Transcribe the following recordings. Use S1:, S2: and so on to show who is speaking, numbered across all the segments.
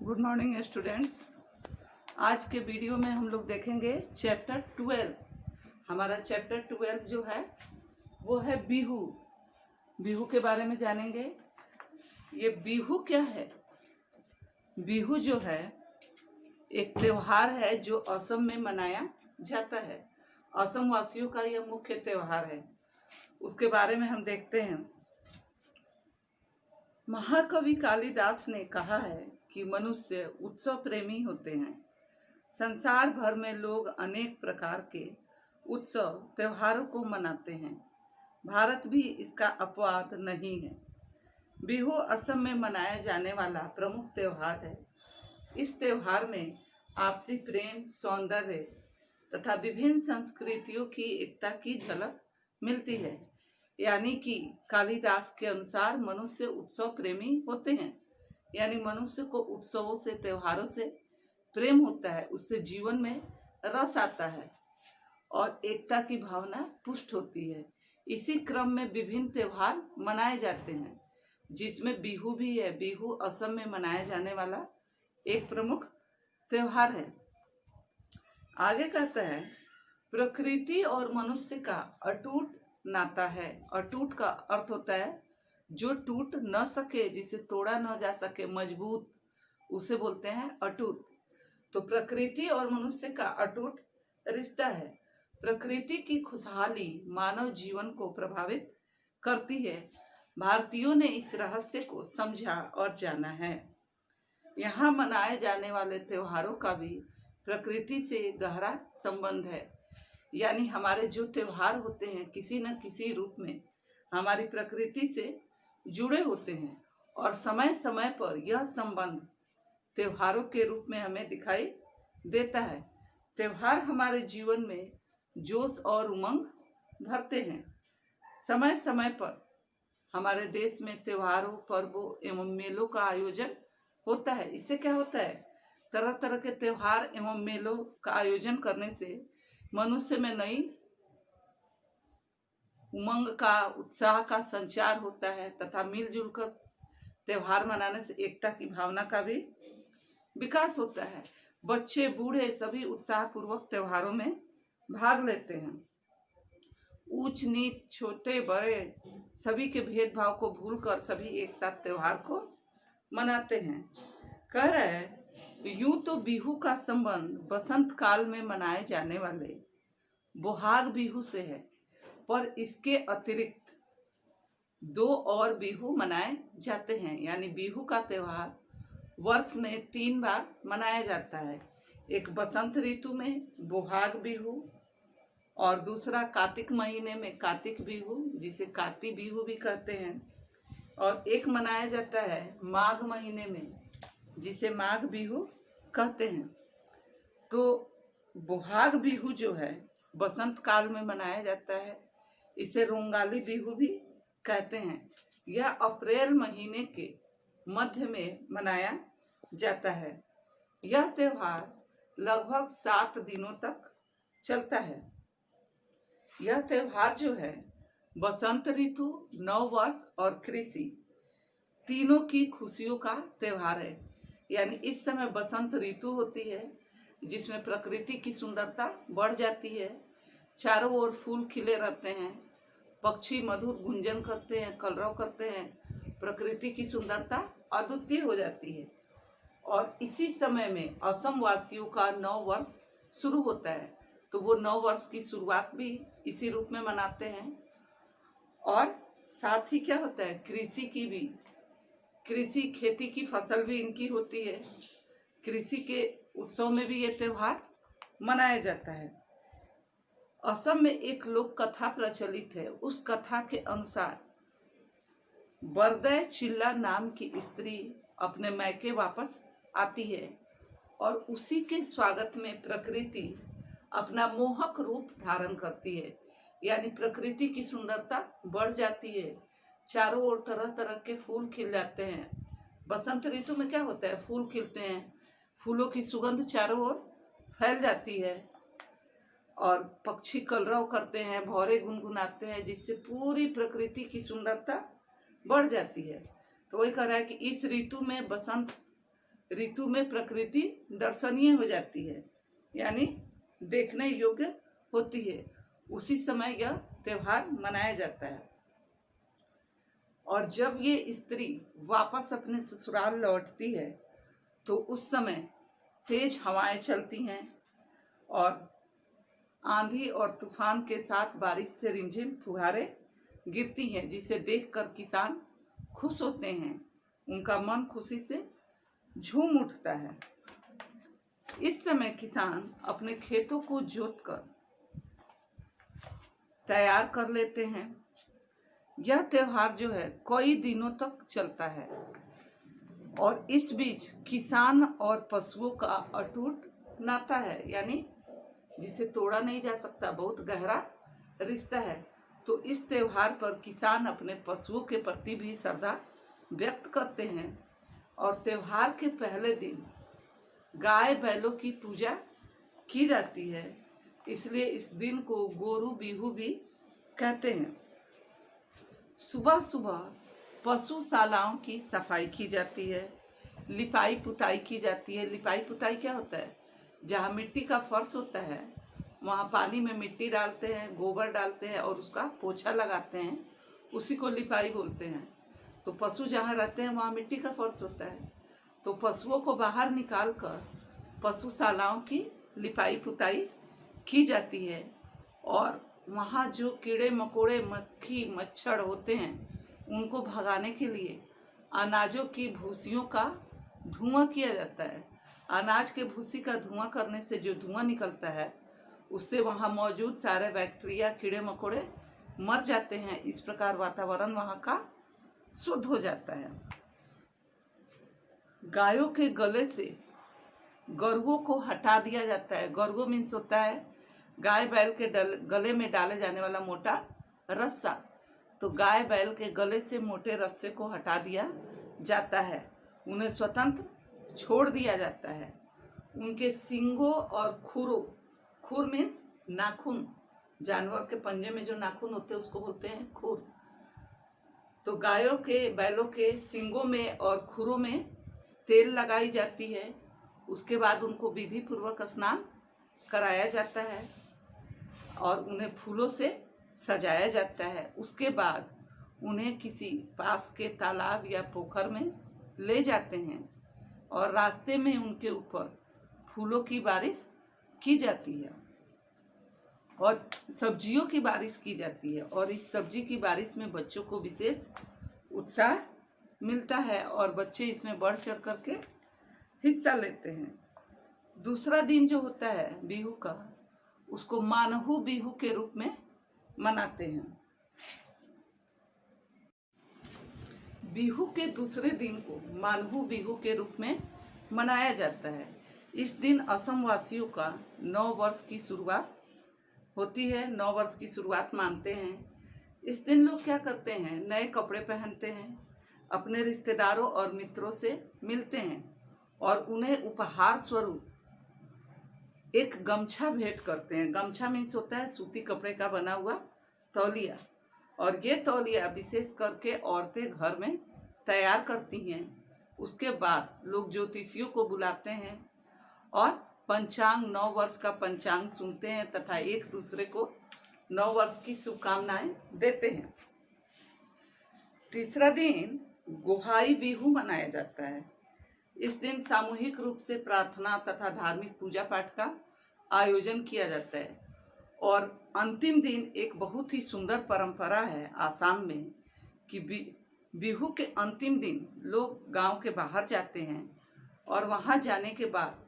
S1: Good morning students. आज के video में हम लोग देखेंगे चैप्टर 12। हमारा चैप्टर 12 जो है वो है बिहू। बिहू के बारे में जानेंगे। ये बिहू क्या है? बिहू जो है एक त्योहार है जो असम में मनाया जाता है। असम वासियों का यह मुख्य त्योहार है। उसके बारे में हम देखते हैं। महाकवि कालिदास ने कहा है कि मनुष्य उत्सव प्रेमी होते हैं। संसार भर में लोग अनेक प्रकार के उत्सव त्योहारों को मनाते हैं। भारत भी इसका अपवाद नहीं है। बिहू असम में मनाया जाने वाला प्रमुख त्योहार है। इस त्योहार में आपसी प्रेम, सौंदर्य तथा विभिन्न संस्कृतियों की एकता की झलक मिलती है। यानी कि कालिदास के अनुसार मनुष्य उत्सव प्रेमी होते हैं। यानी मनुष्य को उत्सवों से, त्योहारों से प्रेम होता है, उससे जीवन में रस आता है और एकता की भावना पुष्ट होती है। इसी क्रम में विभिन्न त्योहार मनाए जाते हैं, जिसमें बिहू भी है। बिहू असम में मनाया जाने वाला एक प्रमुख त्योहार है। आगे कहता है, प्रकृति और मनुष्य का अटूट नाता है। अटूट का अर्थ होता है जो टूट न सके, जिसे तोड़ा न जा सके, मजबूत, उसे बोलते हैं अटूट। तो प्रकृति और मनुष्य का अटूट रिश्ता है। प्रकृति की खुशहाली मानव जीवन को प्रभावित करती है। भारतीयों ने इस रहस्य को समझा और जाना है। यहाँ मनाए जाने वाले त्योहारों का भी प्रकृति से गहरा संबंध है। यानी हमारे जो त्योहार होते हैं किसी न किसी रूप में हमारी प्रकृति से जुड़े होते हैं और समय समय पर यह संबंध त्योहारों के रूप में हमें दिखाई देता है। त्योहार हमारे जीवन में जोश और उमंग भरते हैं। समय समय पर हमारे देश में त्योहारों, पर्वों एवं मेलों का आयोजन होता है। इससे क्या होता है, तरह तरह के त्योहार एवं मेलों का आयोजन करने से मनुष्य में नई उमंग का, उत्साह का संचार होता है तथा मिलजुल कर त्योहार मनाने से एकता की भावना का भी विकास होता है। बच्चे बूढ़े सभी उत्साह पूर्वक त्योहारों में भाग लेते हैं। ऊंच नीच, छोटे बड़े सभी के भेदभाव को भूलकर सभी एक साथ त्योहार को मनाते हैं। कह रहे हैं, यूं तो बिहू का संबंध बसंत काल में मनाए जाने वाले बोहाग बिहू से है, पर इसके अतिरिक्त दो और बिहू मनाए जाते हैं। यानी बिहू का त्योहार वर्ष में 3 बार मनाया जाता है। एक बसंत ऋतु में बोहाग बिहू, और दूसरा कार्तिक महीने में कार्तिक बिहू, जिसे काती बिहू भी कहते हैं, और एक मनाया जाता है माघ महीने में, जिसे माघ बिहू कहते हैं। तो बोहाग बिहू जो है बसंत काल में मनाया जाता है। इसे रोंगाली बिहू भी कहते हैं। यह अप्रैल महीने के मध्य में मनाया जाता है। यह त्योहार लगभग 7 दिनों तक चलता है। यह त्योहार जो है बसंत ऋतु, नव वर्ष और कृषि तीनों की खुशियों का त्योहार है। यानी इस समय बसंत ऋतु होती है, जिसमें प्रकृति की सुंदरता बढ़ जाती है। चारों ओर फूल खिले रहते हैं, पक्षी मधुर गुंजन करते हैं, कलरव करते हैं। प्रकृति की सुंदरता अद्वितीय हो जाती है। और इसी समय में असम वासियों का नव वर्ष शुरू होता है। तो वो नव वर्ष की शुरुआत भी इसी रूप में मनाते हैं। और साथ ही क्या होता है, कृषि की भी, कृषि खेती की फसल भी इनकी होती है। कृषि के उत्सव में भी ये त्योहार मनाया जाता है। असम में एक लोक कथा प्रचलित है। उस कथा के अनुसार बरदय चिल्ला नाम की स्त्री अपने मैके वापस आती है और उसी के स्वागत में प्रकृति अपना मोहक रूप धारण करती है। यानी प्रकृति की सुंदरता बढ़ जाती है। चारों ओर तरह तरह के फूल खिल जाते हैं। बसंत ऋतु में क्या होता है, फूल खिलते हैं, फूलों की सुगंध चारों ओर फैल जाती है और पक्षी कलरव करते हैं, भौरे गुनगुनाते हैं, जिससे पूरी प्रकृति की सुंदरता बढ़ जाती है। तो वही कह रहा है कि इस ऋतु में, बसंत ऋतु में प्रकृति दर्शनीय हो जाती है, यानी देखने योग्य होती है। उसी समय यह त्योहार मनाया जाता है। और जब ये स्त्री वापस अपने ससुराल लौटती है तो उस समय तेज हवाएं चलती हैं और आंधी और तूफान के साथ बारिश से रिमझिम फुहारें गिरती हैं, जिसे देखकर किसान खुश होते हैं। उनका मन खुशी से झूम उठता है। इस समय किसान अपने खेतों को जोतकर तैयार कर लेते हैं। यह त्योहार जो है कई दिनों तक चलता है और इस बीच किसान और पशुओं का अटूट नाता है, यानी जिसे तोड़ा नहीं जा सकता, बहुत गहरा रिश्ता है। तो इस त्योहार पर किसान अपने पशुओं के प्रति भी श्रद्धा व्यक्त करते हैं और त्योहार के पहले दिन गाय बैलों की पूजा की जाती है, इसलिए इस दिन को गोरू बिहू भी कहते हैं। सुबह सुबह पशुशालाओं की सफाई की जाती है, लिपाई पुताई की जाती है। लिपाई पुताई क्या होता है? जहाँ मिट्टी का फर्श होता है वहाँ पानी में मिट्टी डालते हैं, गोबर डालते हैं और उसका पोछा लगाते हैं, उसी को लिपाई बोलते हैं। तो पशु जहाँ रहते हैं वहाँ मिट्टी का फर्श होता है, तो पशुओं को बाहर निकाल कर पशुशालाओं की लिपाई पुताई की जाती है और वहाँ जो कीड़े मकोड़े मक्खी मच्छर होते हैं उनको भगाने के लिए अनाजों की भूसियों का धुआं किया जाता है। अनाज के भूसी का धुआं करने से जो धुआं निकलता है उससे वहाँ मौजूद सारे बैक्टीरिया कीड़े मकोड़े मर जाते हैं। इस प्रकार वातावरण वहाँ का शुद्ध हो जाता है। गायों के गले से गरुओं को हटा दिया जाता है। गरुओं मीन्स होता है गाय बैल के गले में डाले जाने वाला मोटा रस्सा। तो गाय बैल के गले से मोटे रस्से को हटा दिया जाता है, उन्हें स्वतंत्र छोड़ दिया जाता है। उनके सींगों और खुरों, खुर मीन्स नाखून, जानवर के पंजे में जो नाखून होते हैं उसको बोलते हैं खुर। तो गायों के बैलों के सींगों में और खुरों में तेल लगाई जाती है। उसके बाद उनको विधि पूर्वक स्नान कराया जाता है और उन्हें फूलों से सजाया जाता है। उसके बाद उन्हें किसी पास के तालाब या पोखर में ले जाते हैं और रास्ते में उनके ऊपर फूलों की बारिश की जाती है और सब्जियों की बारिश की जाती है। और इस सब्जी की बारिश में बच्चों को विशेष उत्साह मिलता है और बच्चे इसमें बढ़ चढ़ करके हिस्सा लेते हैं। दूसरा दिन जो होता है बिहू का, उसको मानहू बिहू के रूप में मनाते हैं। बिहू के दूसरे दिन को मानहू बिहू के रूप में मनाया जाता है। इस दिन असम वासियों का नव वर्ष की शुरुआत होती है, नव वर्ष की शुरुआत मानते हैं। इस दिन लोग क्या करते हैं? नए कपड़े पहनते हैं, अपने रिश्तेदारों और मित्रों से मिलते हैं और उन्हें उपहार स्वरूप एक गमछा भेंट करते हैं। गमछा मीन्स होता है सूती कपड़े का बना हुआ तौलिया, और ये तौलिया विशेष करके औरतें घर में तैयार करती हैं। उसके बाद लोग ज्योतिषियों को बुलाते हैं और पंचांग, नव वर्ष का पंचांग सुनते हैं तथा एक दूसरे को नव वर्ष की शुभकामनाएं देते हैं। तीसरा दिन गोहाई बिहू मनाया जाता है। इस दिन सामूहिक रूप से प्रार्थना तथा धार्मिक पूजा पाठ का आयोजन किया जाता है। और अंतिम दिन एक बहुत ही सुंदर परंपरा है आसाम में कि बिहू के अंतिम दिन लोग गांव के बाहर जाते हैं और वहां जाने के बाद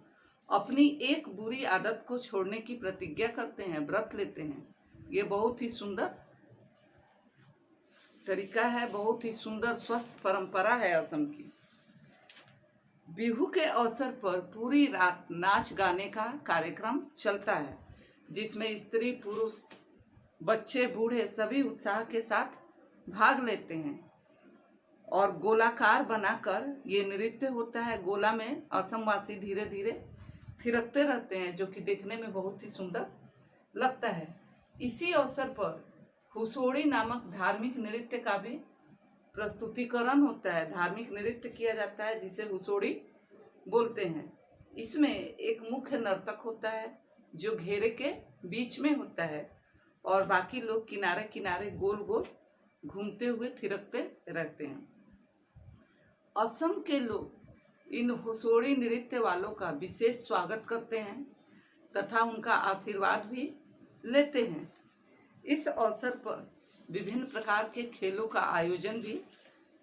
S1: अपनी एक बुरी आदत को छोड़ने की प्रतिज्ञा करते हैं, व्रत लेते हैं। ये बहुत ही सुंदर तरीका है, बहुत ही सुंदर स्वस्थ परंपरा है असम की। बिहू के अवसर पर पूरी रात नाच गाने का कार्यक्रम चलता है, जिसमें स्त्री पुरुष बच्चे बूढ़े सभी उत्साह के साथ भाग लेते हैं और गोलाकार बनाकर ये नृत्य होता है। गोला में असमवासी धीरे धीरे थिरकते रहते हैं, जो कि देखने में बहुत ही सुंदर लगता है। इसी अवसर पर हुसोड़ी नामक धार्मिक नृत्य का भी प्रस्तुतिकरण होता है। धार्मिक नृत्य किया जाता है जिसे हुसोड़ी बोलते हैं। इसमें एक मुख्य नर्तक होता है जो घेरे के बीच में होता है और बाकी लोग किनारे किनारे गोल गोल घूमते हुए थिरकते रहते हैं। असम के लोग इन होसोड़ी नृत्य वालों का विशेष स्वागत करते हैं तथा उनका आशीर्वाद भी लेते हैं। इस अवसर पर विभिन्न प्रकार के खेलों का आयोजन भी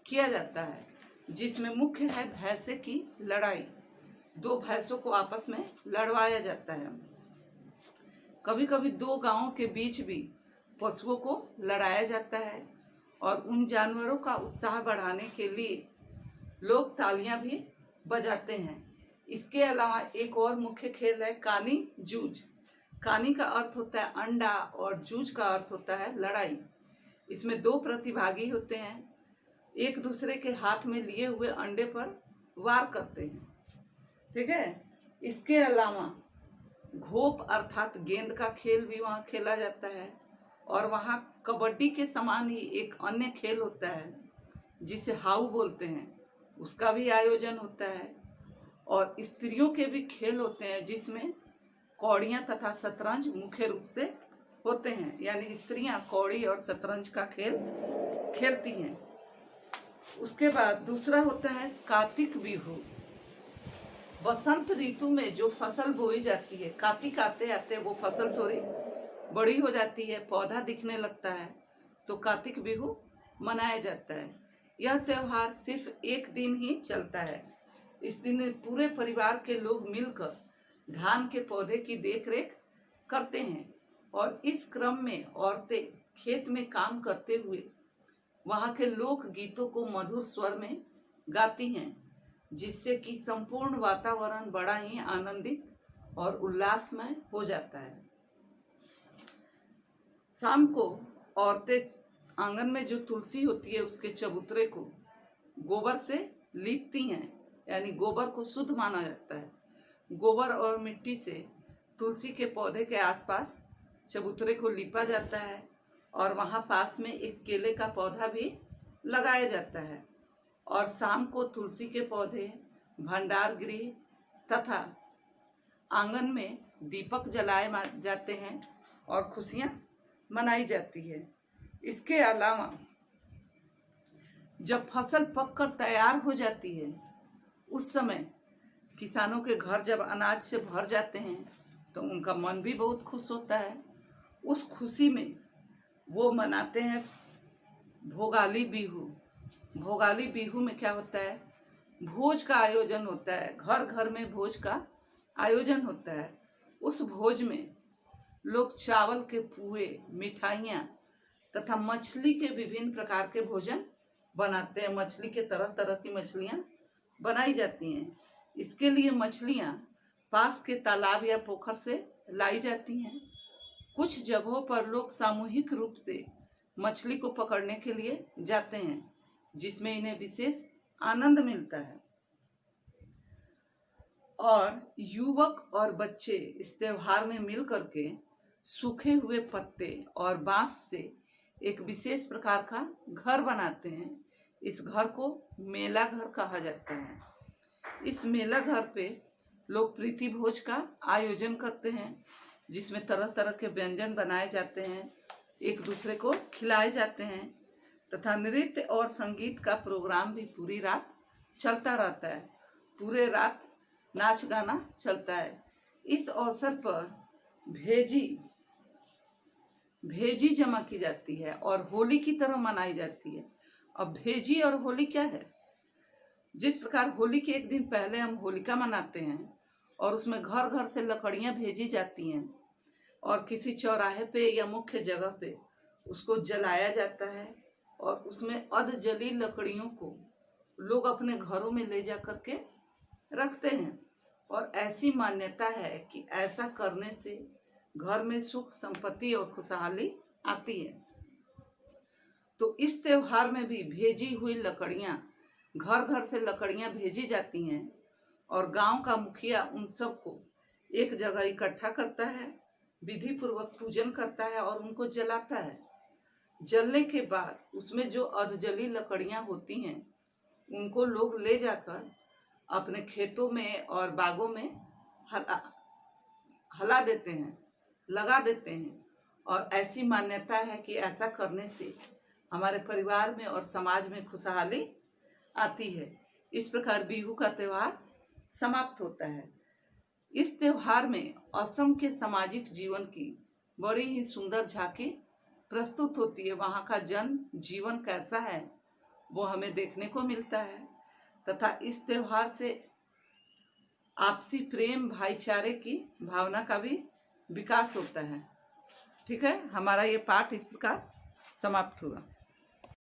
S1: किया जाता है, जिसमें मुख्य है भैंसे की लड़ाई। दो भैंसों को आपस में लड़वाया जाता है। कभी कभी दो गांवों के बीच भी पशुओं को लड़ाया जाता है और उन जानवरों का उत्साह बढ़ाने के लिए लोग तालियां भी बजाते हैं। इसके अलावा एक और मुख्य खेल है कानी जूझ। कानी का अर्थ होता है अंडा और जूझ का अर्थ होता है लड़ाई। इसमें दो प्रतिभागी होते हैं, एक दूसरे के हाथ में लिए हुए अंडे पर वार करते हैं। ठीक है। इसके अलावा घोप अर्थात गेंद का खेल भी वहाँ खेला जाता है और वहाँ कबड्डी के समान ही एक अन्य खेल होता है जिसे हाउ बोलते हैं, उसका भी आयोजन होता है। और स्त्रियों के भी खेल होते हैं जिसमें कौड़ियाँ तथा शतरंज मुख्य रूप से होते हैं, यानी स्त्रियां कौड़ी और शतरंज का खेल खेलती हैं। उसके बाद दूसरा होता है कार्तिक बिहू। बसंत ऋतु में जो फसल बोई जाती है, कार्तिक आते आते वो फसल थोड़ी बड़ी हो जाती है, पौधा दिखने लगता है, तो कार्तिक बिहू मनाया जाता है। यह त्योहार सिर्फ एक दिन ही चलता है। इस दिन पूरे परिवार के लोग मिलकर धान के पौधे की देखरेख करते हैं और इस क्रम में औरतें खेत में काम करते हुए वहाँ के लोक गीतों को मधुर स्वर में गाती हैं, जिससे कि संपूर्ण वातावरण बड़ा ही आनंदित और उल्लासमय हो जाता है। शाम को औरतें आंगन में जो तुलसी होती है उसके चबूतरे को गोबर से लीपती हैं, यानी गोबर को शुद्ध माना जाता है। गोबर और मिट्टी से तुलसी के पौधे के आसपास चबूतरे को लीपा जाता है और वहाँ पास में एक केले का पौधा भी लगाया जाता है। और शाम को तुलसी के पौधे, भंडार गृह तथा आंगन में दीपक जलाए जाते हैं और खुशियाँ मनाई जाती है। इसके अलावा जब फसल पककर तैयार हो जाती है उस समय किसानों के घर जब अनाज से भर जाते हैं तो उनका मन भी बहुत खुश होता है। उस खुशी में वो मनाते हैं भोगाली बिहू। भोगाली बिहू में क्या होता है, भोज का आयोजन होता है, घर घर में भोज का आयोजन होता है। उस भोज में लोग चावल के पुए, मिठाइयाँ तथा मछली के विभिन्न प्रकार के भोजन बनाते हैं। मछली के तरह तरह की मछलियाँ बनाई जाती हैं। इसके लिए मछलियाँ पास के तालाब या पोखर से लाई जाती हैं। कुछ जगहों पर लोग सामूहिक रूप से मछली को पकड़ने के लिए जाते हैं, जिसमें इन्हें विशेष आनंद मिलता है। और युवक और बच्चे इस त्योहार में मिल करके सूखे हुए पत्ते और बांस से एक विशेष प्रकार का घर बनाते हैं। इस घर को मेला घर कहा जाता है। इस मेला घर पे लोग प्रीति भोज का आयोजन करते हैं, जिसमें तरह तरह के व्यंजन बनाए जाते हैं, एक दूसरे को खिलाए जाते हैं तथा नृत्य और संगीत का प्रोग्राम भी पूरी रात चलता रहता है। पूरे रात नाच गाना चलता है। इस अवसर पर भेजी जमा की जाती है और होली की तरह मनाई जाती है। अब भेजी और होली क्या है? जिस प्रकार होली के एक दिन पहले हम होलिका मनाते हैं और उसमें घर घर से लकड़ियां भेजी जाती हैं और किसी चौराहे पे या मुख्य जगह पे उसको जलाया जाता है और उसमें अध जली लकड़ियों को लोग अपने घरों में ले जा करके रखते हैं। और ऐसी मान्यता है कि ऐसा करने से घर में सुख, संपत्ति और खुशहाली आती है। तो इस त्योहार में भी भेजी हुई लकड़ियां, घर घर से लकड़ियां भेजी जाती हैं और गांव का मुखिया उन सबको एक जगह इकट्ठा करता है, विधि पूर्वक पूजन करता है और उनको जलाता है। जलने के बाद उसमें जो अधजली लकड़ियां होती हैं उनको लोग ले जाकर अपने खेतों में और बागों में हला देते हैं, लगा देते हैं। और ऐसी मान्यता है कि ऐसा करने से हमारे परिवार में और समाज में खुशहाली आती है। इस प्रकार बिहू का त्योहार समाप्त होता है। इस त्योहार में असम के सामाजिक जीवन की बड़ी ही सुंदर झांकी प्रस्तुत होती है। वहाँ का जन जीवन कैसा है वो हमें देखने को मिलता है, तथा इस त्योहार से आपसी प्रेम भाईचारे की भावना का भी विकास होता है। ठीक है, हमारा ये पाठ इस प्रकार समाप्त हुआ।